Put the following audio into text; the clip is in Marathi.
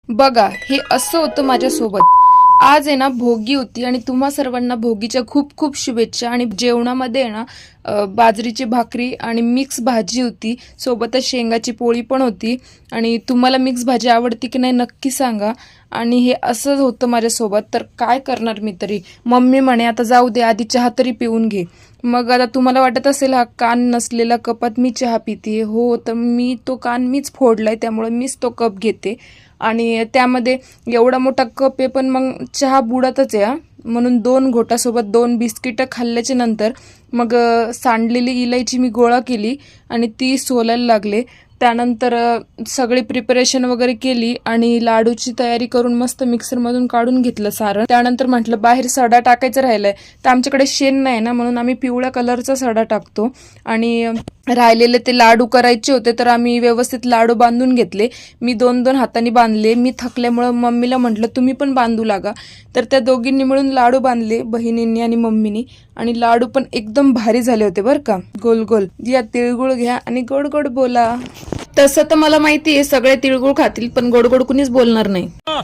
बघा, हे असं होतं माझ्यासोबत. आज आहे ना भोगी होती आणि तुम्हा सर्वांना भोगीच्या खूप खूप शुभेच्छा. आणि जेवणामध्ये आहे ना बाजरीची भाकरी आणि मिक्स भाजी होती, सोबतच शेंगाची पोळी पण होती. आणि तुम्हाला मिक्स भाजी आवडती की नाही नक्की सांगा. आणि हे असंच होतं माझ्यासोबत, तर काय करणार मी तरी. मम्मी म्हणे आता जाऊ दे, आधी चहा तरी पिऊन घे. मग आता तुम्हाला वाटत असेल हा कान नसलेला कपात मी चहा पिते, हो तर मी तो कान मीच फोडलाय, त्यामुळे मीच तो कप घेते. आणि त्यामध्ये एवढा मोठा कप आहे, पण मग चहा बुडतच आहे हा. म्हणून 2 घोटासोबत 2 बिस्किटं खाल्ल्याच्या नंतर मग सांडलेली इलायची मी गोळा केली आणि ती सोलायला लागले. त्यानंतर सगळी प्रिपरेशन वगैरे केली आणि लाडूची तयारी करून मस्त मिक्सरमधून काढून घेतलं सारण. त्यानंतर म्हटलं बाहेर सडा टाकायचं राहिलंय, तर आमच्याकडे शेण नाही ना, म्हणून आम्ही पिवळ्या कलरचा सडा टाकतो. आणि राहिलेले ते लाडू करायचे होते, तर आम्ही व्यवस्थित लाडू बांधून घेतले. मी 2-2 हातांनी बांधले. मी थकल्यामुळं मम्मीला म्हटलं तुम्ही पण बांधू लागा, तर त्या दोघींनी मिळून लाडू बांधले, बहिणींनी आणि मम्मीनी. आणि लाडू पण एकदम भारी झाले होते बरं का, गोल गोल. या तिळगुळ घ्या आणि गोड गोड बोला. तसं तर मला माहिती आहे सगळे तिळगुळ खातील, पण गोड गोड कुणीच बोलणार नाही.